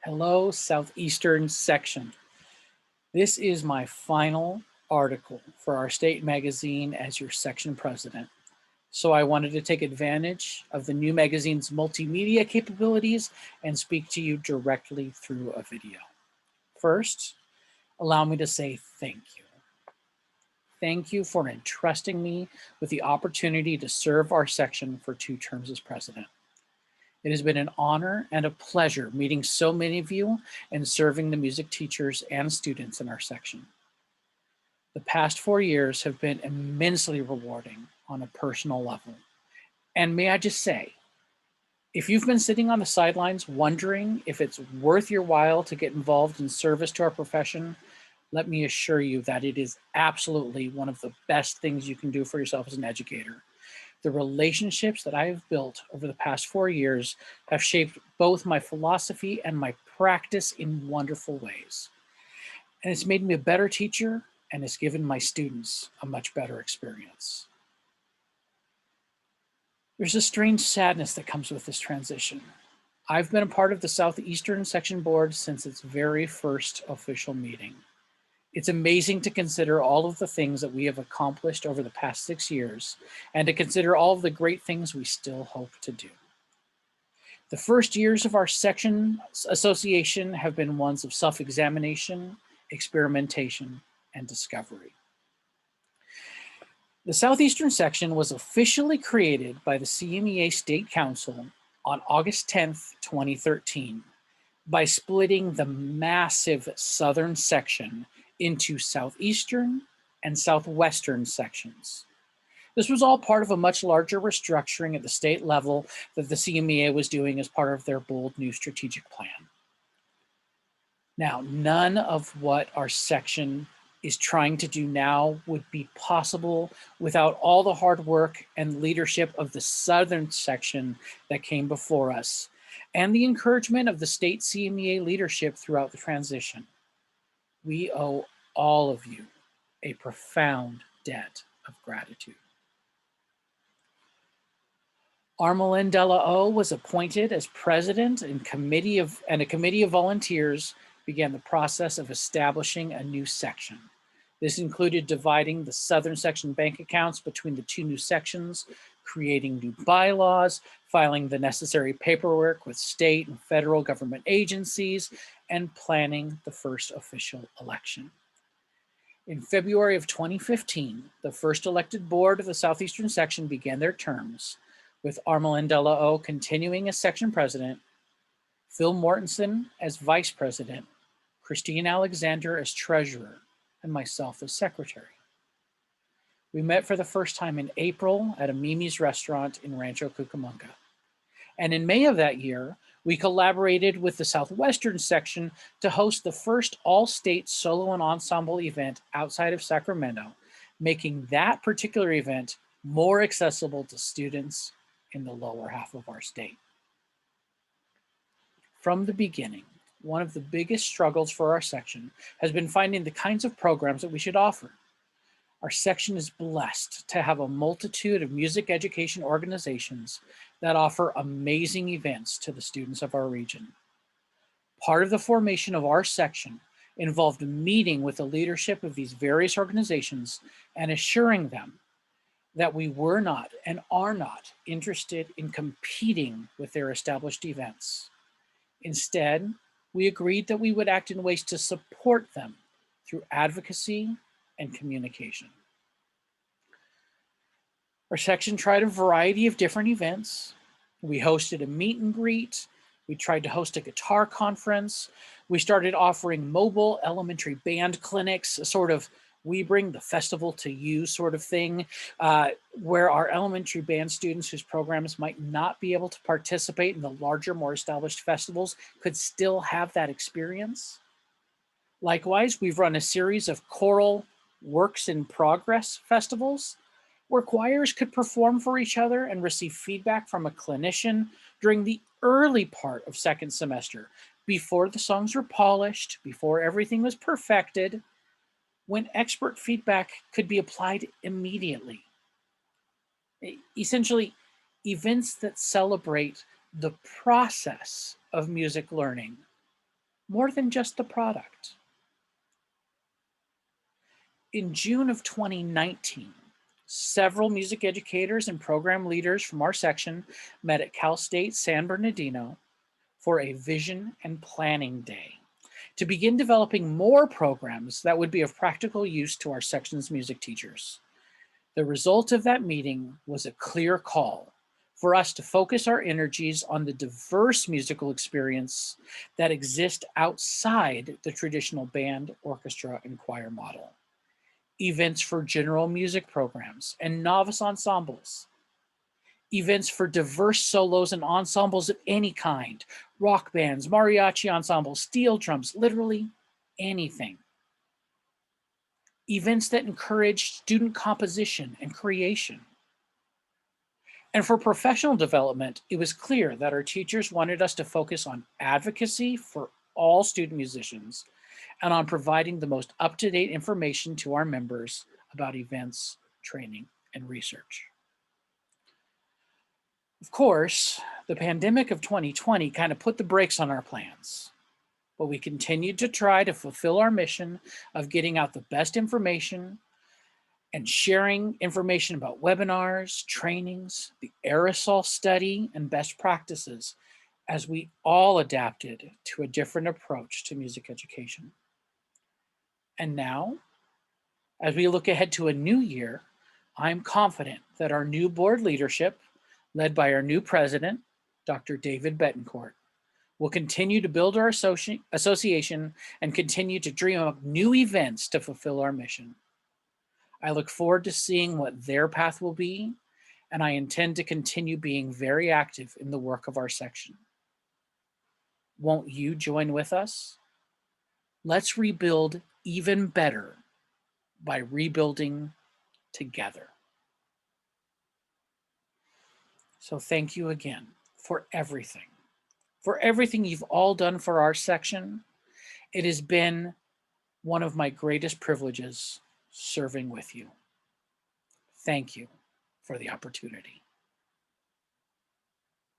Hello, Southeastern section. This is my final article for our state magazine as your section president. So I wanted to take advantage of the new magazine's multimedia capabilities and speak to you directly through a video. First, allow me to say thank you. Thank you for entrusting me with the opportunity to serve our section for 2 terms as president. It has been an honor and a pleasure meeting so many of you and serving the music teachers and students in our section. The past 4 years have been immensely rewarding on a personal level. And may I just say, if you've been sitting on the sidelines wondering if it's worth your while to get involved in service to our profession, let me assure you that it is absolutely one of the best things you can do for yourself as an educator. The relationships that I have built over the past 4 years have shaped both my philosophy and my practice in wonderful ways. And it's made me a better teacher and it's given my students a much better experience. There's a strange sadness that comes with this transition. I've been a part of the Southeastern Section Board since its very first official meeting. It's amazing to consider all of the things that we have accomplished over the past 6 years and to consider all of the great things we still hope to do. The first years of our section association have been ones of self-examination, experimentation, and discovery. The Southeastern section was officially created by the CMEA State Council on August 10th, 2013, by splitting the massive Southern section into Southeastern and Southwestern sections. This was all part of a much larger restructuring at the state level that the CMEA was doing as part of their bold new strategic plan. Now, none of what our section is trying to do now would be possible without all the hard work and leadership of the Southern section that came before us, and the encouragement of the state CMEA leadership throughout the transition. We owe all of you a profound debt of gratitude. Armelin Della O was appointed as president and a committee of volunteers began the process of establishing a new section. This included dividing the Southern section bank accounts between the 2 new sections, creating new bylaws, filing the necessary paperwork with state and federal government agencies, and planning the first official election. In February of 2015, the first elected board of the Southeastern section began their terms, with Armelin Della O continuing as section president, Phil Mortensen as vice president, Christine Alexander as treasurer, and myself as secretary. We met for the first time in April at a Mimi's restaurant in Rancho Cucamonga. And in May of that year, we collaborated with the Southwestern section to host the first all-state solo and ensemble event outside of Sacramento, making that particular event more accessible to students in the lower half of our state. From the beginning, one of the biggest struggles for our section has been finding the kinds of programs that we should offer. Our section is blessed to have a multitude of music education organizations that offer amazing events to the students of our region. Part of the formation of our section involved meeting with the leadership of these various organizations and assuring them that we were not and are not interested in competing with their established events. Instead, we agreed that we would act in ways to support them through advocacy and communication. Our section tried a variety of different events. We hosted a meet and greet. We tried to host a guitar conference. We started offering mobile elementary band clinics, a sort of we bring the festival to you sort of thing, where our elementary band students whose programs might not be able to participate in the larger, more established festivals could still have that experience. Likewise, we've run a series of choral works in progress festivals where choirs could perform for each other and receive feedback from a clinician during the early part of second semester, before the songs were polished, before everything was perfected, when expert feedback could be applied immediately. Essentially, events that celebrate the process of music learning more than just the product. In June of 2019, several music educators and program leaders from our section met at Cal State San Bernardino for a vision and planning day to begin developing more programs that would be of practical use to our section's music teachers. The result of that meeting was a clear call for us to focus our energies on the diverse musical experience that exists outside the traditional band, orchestra, and choir model. Events for general music programs and novice ensembles, events for diverse solos and ensembles of any kind, rock bands, mariachi ensembles, steel drums, literally anything. Events that encourage student composition and creation. And for professional development, it was clear that our teachers wanted us to focus on advocacy for all student musicians and on providing the most up-to-date information to our members about events, training, and research. Of course, the pandemic of 2020 kind of put the brakes on our plans, but we continued to try to fulfill our mission of getting out the best information and sharing information about webinars, trainings, the aerosol study, and best practices as we all adapted to a different approach to music education. And now, as we look ahead to a new year, I'm confident that our new board leadership, led by our new president, Dr. David Betancourt, will continue to build our association and continue to dream up new events to fulfill our mission. I look forward to seeing what their path will be, and I intend to continue being very active in the work of our section. Won't you join with us? Let's rebuild even better by rebuilding together. So thank you again for everything you've all done for our section. It has been one of my greatest privileges serving with you. Thank you for the opportunity.